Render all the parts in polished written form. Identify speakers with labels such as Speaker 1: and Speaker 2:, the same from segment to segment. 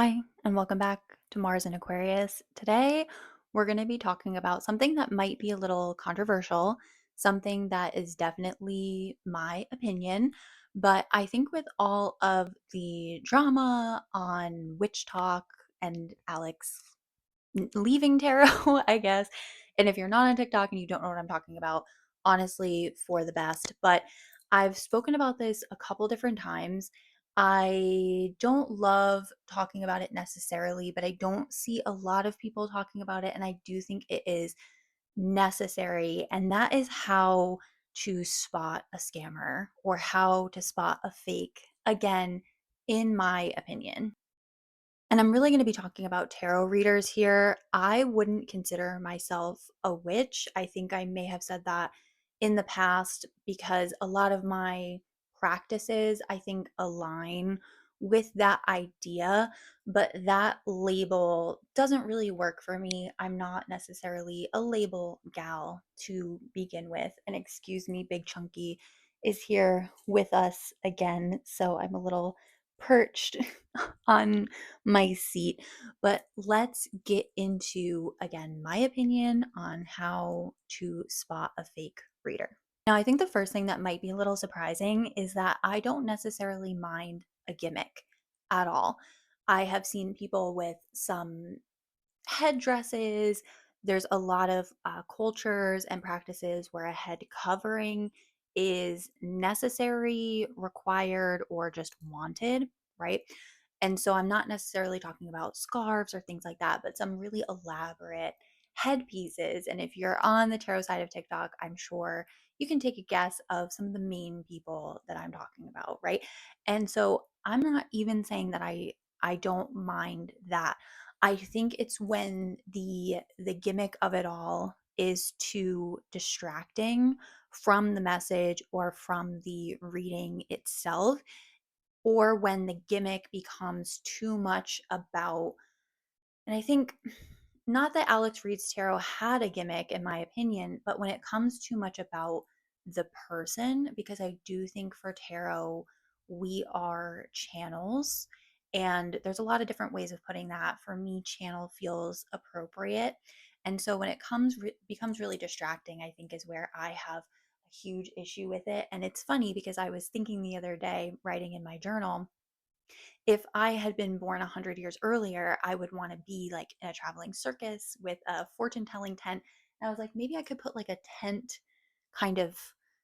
Speaker 1: Hi, and welcome back to Mars and Aquarius. Today, we're going to be talking about something that might be a little controversial, something that is definitely my opinion. But I think with all of the drama on Witch Talk and Alex leaving tarot, I guess. And if you're not on TikTok and you don't know what I'm talking about, honestly, for the best. But I've spoken about this a couple different times. I don't love talking about it necessarily, but I don't see a lot of people talking about it. And I do think it is necessary. And that is how to spot a scammer or how to spot a fake, again, in my opinion. And I'm really going to be talking about tarot readers here. I wouldn't consider myself a witch. I think I may have said that in the past because a lot of my practices, I think, align with that idea, but that label doesn't really work for me. I'm not necessarily a label gal to begin with. And excuse me, Big Chunky is here with us again. So I'm a little perched on my seat. But let's get into, again, my opinion on how to spot a fake reader. Now, I think the first thing that might be a little surprising is that I don't necessarily mind a gimmick at all. I have seen people with some headdresses. There's a lot of cultures and practices where a head covering is necessary, required, or just wanted, right? And so I'm not necessarily talking about scarves or things like that, but some really elaborate headpieces. And if you're on the tarot side of TikTok, I'm sure you can take a guess of some of the main people that I'm talking about, right? And so I'm not even saying that I don't mind that. I think it's when the gimmick of it all is too distracting from the message or from the reading itself, or when the gimmick becomes too much about, and I think not that Alex Reed's tarot had a gimmick, in my opinion, but when it comes too much about the person, because I do think for tarot, we are channels. And there's a lot of different ways of putting that. For me, channel feels appropriate. And so when it becomes really distracting, I think is where I have a huge issue with it. And it's funny because I was thinking the other day, writing in my journal, if I had been born 100 years earlier, I would want to be like in a traveling circus with a fortune telling tent. And I was like, maybe I could put like a tent kind of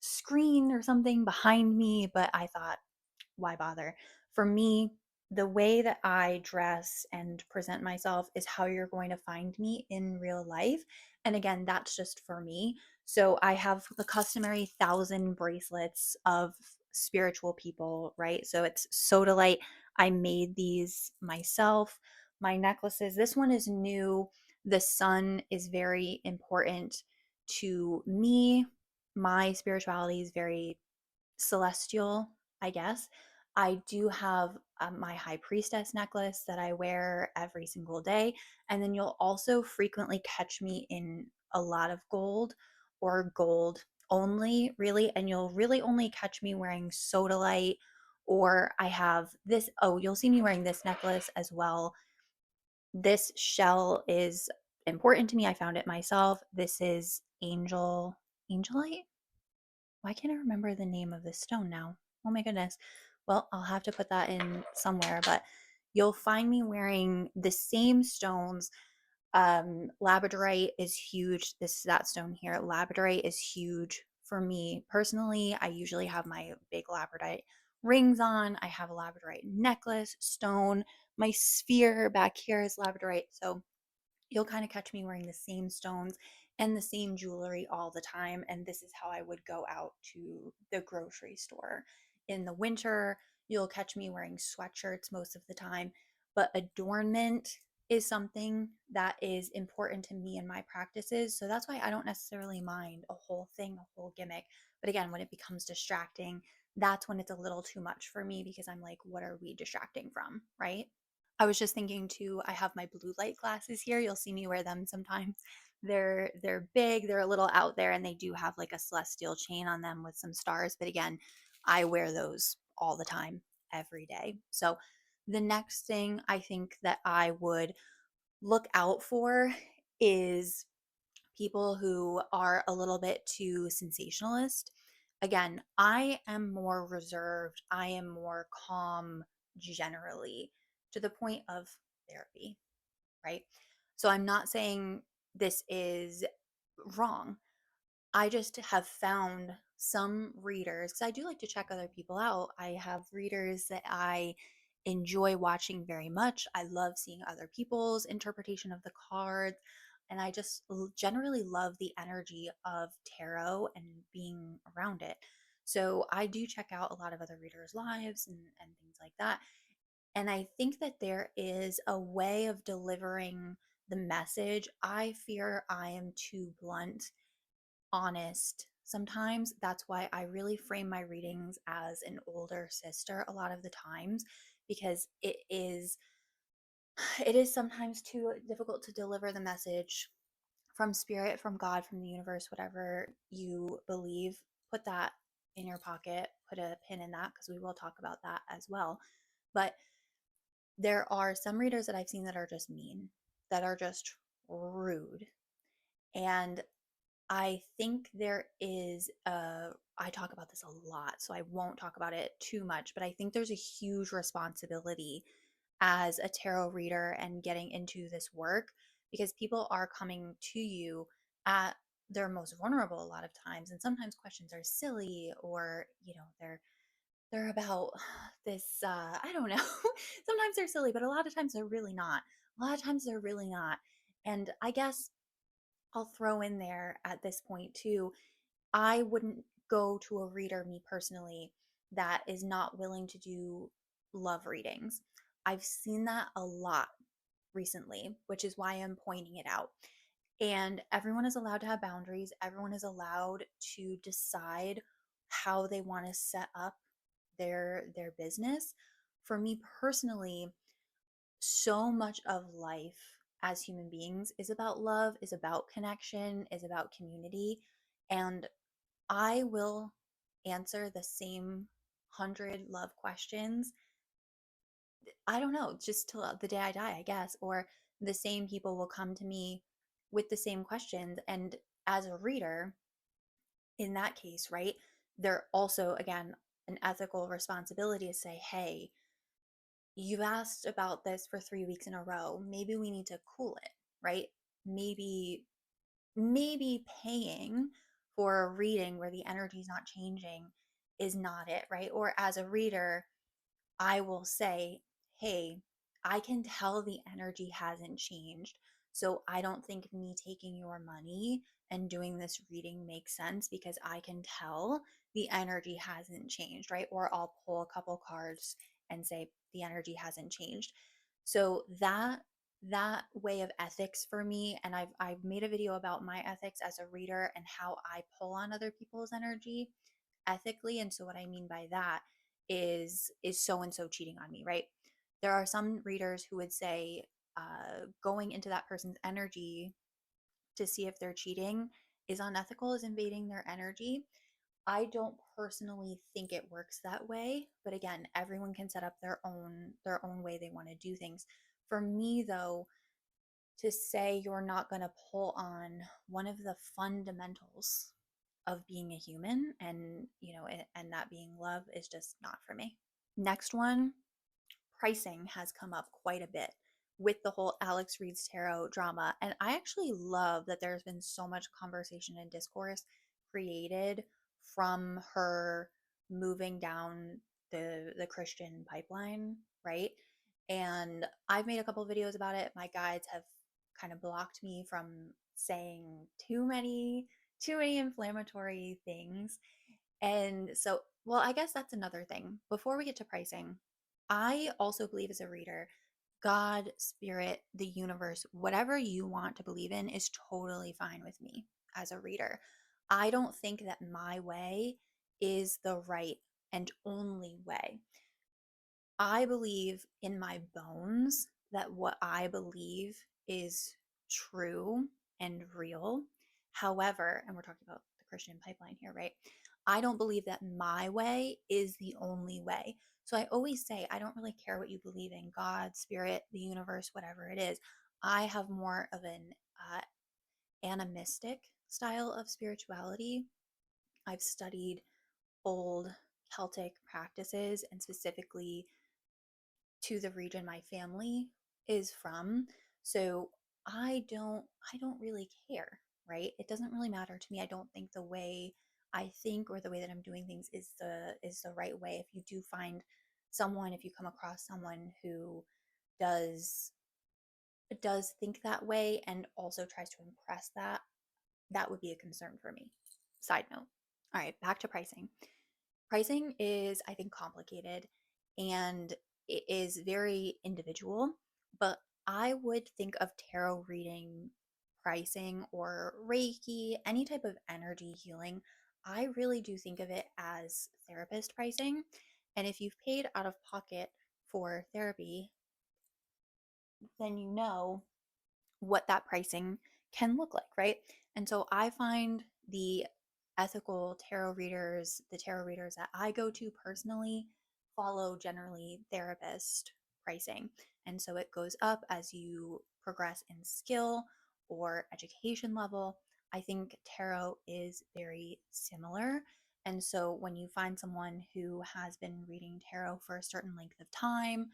Speaker 1: screen or something behind me. But I thought, why bother? For me, the way that I dress and present myself is how you're going to find me in real life. And again, that's just for me. So I have the customary 1,000 bracelets of spiritual people, right? So it's sodalite. I made these myself. My necklaces, this one is new. The sun is very important to me. My spirituality is very celestial, I guess. I do have my high priestess necklace that I wear every single day. And then you'll also frequently catch me in a lot of gold or gold only, really. And you'll really only catch me wearing sodalite, or I have this. Oh, you'll see me wearing this necklace as well. This shell is important to me. I found it myself. This is angelite. Why can't I remember the name of this stone now? Oh my goodness. Well, I'll have to put that in somewhere, but you'll find me wearing the same stones. Labradorite is huge. That stone here. Labradorite is huge for me personally. I usually have my big labradorite rings on. I have a labradorite necklace, stone. My sphere back here is labradorite. So you'll kind of catch me wearing the same stones and the same jewelry all the time. And this is how I would go out to the grocery store. In the winter, you'll catch me wearing sweatshirts most of the time. But adornment is something that is important to me in my practices. So that's why I don't necessarily mind a whole thing, a whole gimmick. But again, when it becomes distracting, that's when it's a little too much for me because I'm like, what are we distracting from? Right. I was just thinking too, I have my blue light glasses here. You'll see me wear them sometimes. They're big, they're a little out there, and they do have like a celestial chain on them with some stars. But again, I wear those all the time, every day. So The next thing I think that I would look out for is people who are a little bit too sensationalist. Again, I am more reserved, I am more calm generally, to the point of therapy, right? So I'm not saying this is wrong. I just have found some readers, because I do like to check other people out. I have readers that I enjoy watching very much. I love seeing other people's interpretation of the cards. And I just generally love the energy of tarot and being around it. So I do check out a lot of other readers' lives and things like that. And I think that there is a way of delivering the message. I fear I am too blunt, honest sometimes. That's why I really frame my readings as an older sister a lot of the times, because it is sometimes too difficult to deliver the message from spirit, from God, from the universe, whatever you believe. Put that in your pocket, put a pin in that, because we will talk about that as well. But there are some readers that I've seen that are just mean, that are just rude. And I think there is I talk about this a lot, so I won't talk about it too much, but I think there's a huge responsibility as a tarot reader and getting into this work, because people are coming to you at their most vulnerable a lot of times, and sometimes questions are silly, or they're about this I don't know. Sometimes they're silly, but a lot of times they're really not. A lot of times they're really not. And I guess I'll throw in there at this point too, I wouldn't go to a reader, me personally, that is not willing to do love readings. I've seen that a lot recently, which is why I'm pointing it out. And everyone is allowed to have boundaries. Everyone is allowed to decide how they want to set up their business. For me personally, so much of life as human beings is about love, is about connection, is about community. And I will answer the same 100 love questions. I don't know, just till the day I die, I guess. Or the same people will come to me with the same questions. And as a reader, in that case, right, they're also, again, an ethical responsibility to say, hey, you've asked about this for 3 weeks in a row. Maybe we need to cool it, right? Maybe paying for a reading where the energy is not changing is not it, right? Or as a reader, I will say, hey, I can tell the energy hasn't changed. So I don't think me taking your money and doing this reading makes sense, because I can tell the energy hasn't changed, right? Or I'll pull a couple cards and say the energy hasn't changed. So that way of ethics for me, and I've made a video about my ethics as a reader and how I pull on other people's energy ethically. And so what I mean by that is so and so cheating on me, right? There are some readers who would say going into that person's energy to see if they're cheating is unethical, is invading their energy. I don't personally think it works that way, but again, everyone can set up their own way they want to do things. For me though, to say you're not going to pull on one of the fundamentals of being a human, and and that being love, is just not for me. Next one, pricing has come up quite a bit with the whole Alex Reed's tarot drama, and I actually love that there's been so much conversation and discourse created from her moving down the Christian pipeline, right? And I've made a couple videos about it. My guides have kind of blocked me from saying too many inflammatory things. And so, well, I guess that's another thing. Before we get to pricing, I also believe as a reader, God, spirit, the universe, whatever you want to believe in is totally fine with me as a reader. I don't think that my way is the right and only way. I believe in my bones that what I believe is true and real. However, and we're talking about the Christian pipeline here, right? I don't believe that my way is the only way. So I always say, I don't really care what you believe in, God, spirit, the universe, whatever it is. I have more of an animistic style of spirituality. I've studied old Celtic practices and specifically to the region my family is from. So I don't really care, right? It doesn't really matter to me. I don't think the way I think or the way that I'm doing things is the right way. If you do find someone, if you come across someone who does does think that way and also tries to impress that, that would be a concern for me. Side note. All right, back to pricing. Pricing is, I think, complicated and it is very individual, but I would think of tarot reading pricing or Reiki, any type of energy healing. I really do think of it as therapist pricing. And if you've paid out of pocket for therapy, then you know what that pricing can look like, right? And so I find the ethical tarot readers, the tarot readers that I go to personally, follow generally therapist pricing. And so it goes up as you progress in skill or education level. I think tarot is very similar. And so when you find someone who has been reading tarot for a certain length of time,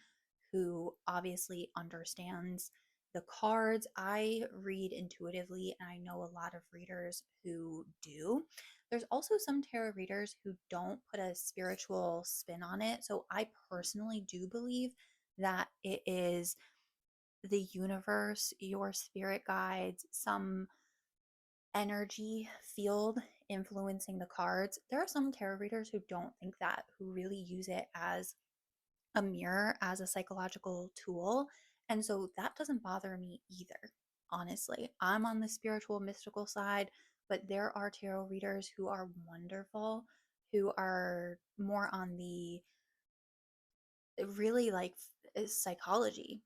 Speaker 1: who obviously understands the cards, I read intuitively, and I know a lot of readers who do. There's also some tarot readers who don't put a spiritual spin on it. So I personally do believe that it is the universe, your spirit guides, some energy field influencing the cards. There are some tarot readers who don't think that, who really use it as a mirror, as a psychological tool. And so that doesn't bother me either, honestly. I'm on the spiritual, mystical side, but there are tarot readers who are wonderful, who are more on the really like psychology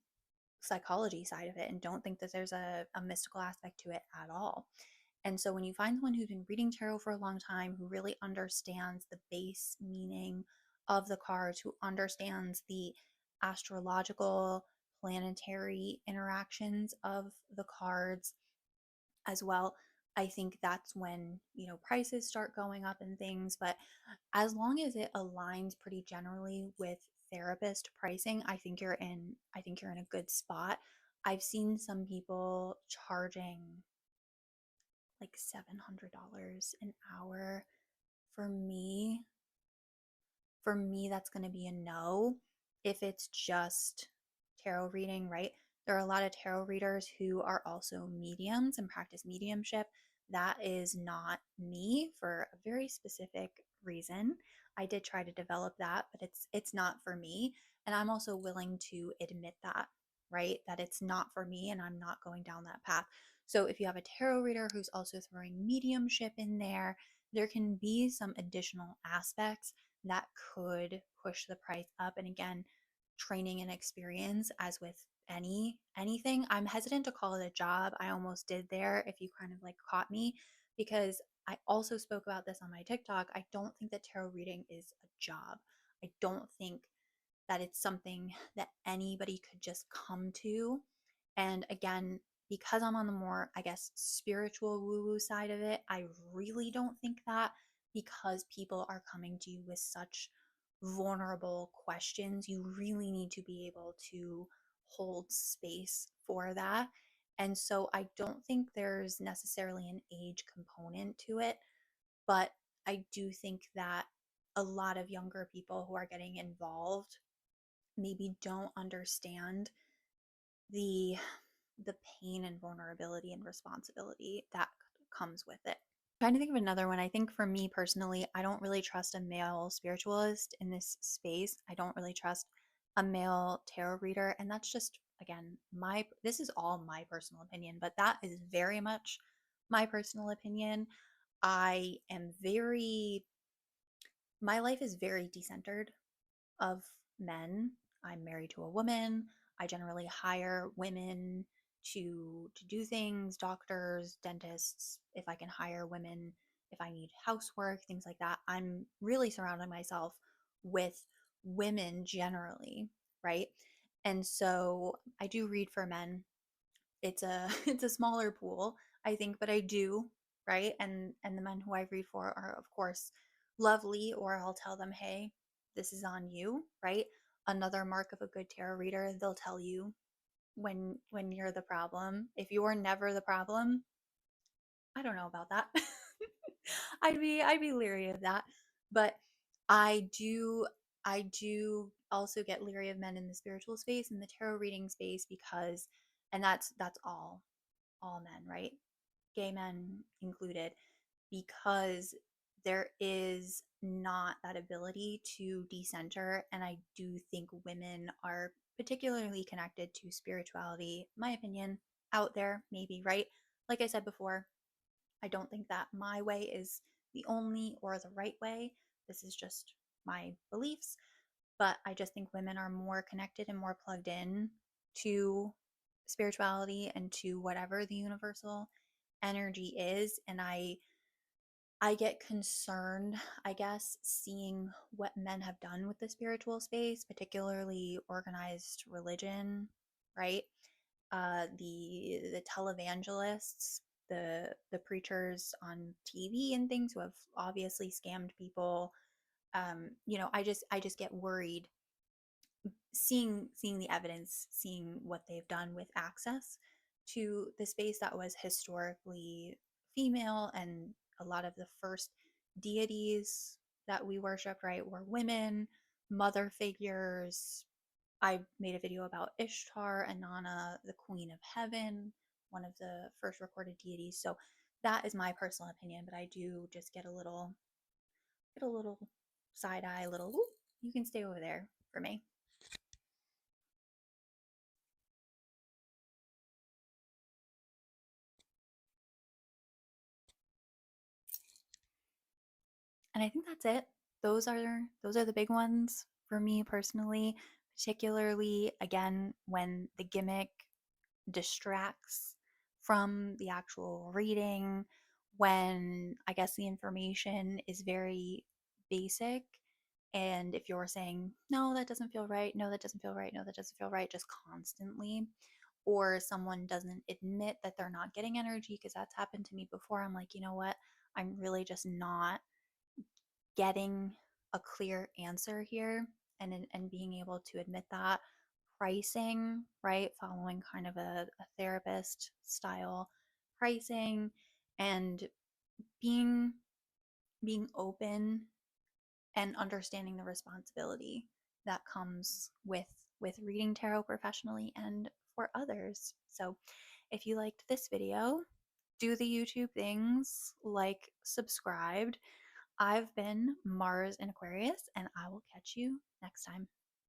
Speaker 1: side of it and don't think that there's a mystical aspect to it at all. And so when you find someone who's been reading tarot for a long time, who really understands the base meaning of the cards, who understands the astrological, planetary interactions of the cards as well, I think that's when, prices start going up and things. But as long as it aligns pretty generally with therapist pricing, I think you're in a good spot. I've seen some people charging like $700 an hour. For me, that's going to be a no. If it's just tarot reading, right? There are a lot of tarot readers who are also mediums and practice mediumship. That is not me for a very specific reason. I did try to develop that, but it's not for me, and I'm also willing to admit that, right? That it's not for me and I'm not going down that path. So if you have a tarot reader who's also throwing mediumship in there, there can be some additional aspects that could push the price up. And again, training and experience, as with anything, I'm hesitant to call it a job. I almost did there, if you kind of like caught me, because I also spoke about this on my TikTok. I don't think that tarot reading is a job. I don't think that it's something that anybody could just come to. And again, because I'm on the more, I guess, spiritual woo woo side of it, I really don't think that, because people are coming to you with such vulnerable questions, you really need to be able to hold space for that. And so I don't think there's necessarily an age component to it, but I do think that a lot of younger people who are getting involved maybe don't understand the the pain and vulnerability and responsibility that comes with it. Trying to think of another one. I think for me personally, I don't really trust a male spiritualist in this space. I don't really trust a male tarot reader, and that's just, again, my this is all my personal opinion, but that is very much my personal opinion. I am very My life is very decentered of men. I'm married to a woman. I generally hire women to do things, doctors, dentists. If I can hire women if I need housework, things like that, I'm really surrounding myself with women generally, right? And so I do read for men. It's a it's a smaller pool, I think, but I do, right? And the men who I read for are of course lovely, or I'll tell them, "Hey, this is on you," right? Another mark of a good tarot reader, they'll tell you when you're the problem. If you're never the problem, I don't know about that. I'd be leery of that. But I do I do also get leery of men in the spiritual space, in the tarot reading space, because and that's all men, right? Gay men included, because there is not that ability to decenter. And I do think women are particularly connected to spirituality, my opinion, out there, maybe, right? Like I said before, I don't think that my way is the only or the right way. This is just my beliefs. But I just think women are more connected and more plugged in to spirituality and to whatever the universal energy is. And I get concerned, I guess, seeing what men have done with the spiritual space, particularly organized religion, right? The televangelists, the preachers on TV and things who have obviously scammed people. I just get worried seeing the evidence, seeing what they've done with access to the space that was historically female, and a lot of the first deities that we worshiped, right, were women, mother figures. I made a video about Ishtar, Inanna, the Queen of Heaven, one of the first recorded deities. So that is my personal opinion, but I do just get a little side eye, a little, "Ooh, you can stay over there," for me. And I think that's it. Those are the big ones for me personally, particularly again when the gimmick distracts from the actual reading, when I guess the information is very basic. And if you're saying, "No, that doesn't feel right, no, that doesn't feel right, no, that doesn't feel right," just constantly, or someone doesn't admit that they're not getting energy, because that's happened to me before. I'm like, you know what? I'm really just not getting a clear answer here, and being able to admit that. Pricing, right, following kind of a therapist style pricing, and being being open and understanding the responsibility that comes with reading tarot professionally and for others. So if you liked this video, do the YouTube things, like, subscribed. I've been Mars in Aquarius, and I will catch you next time.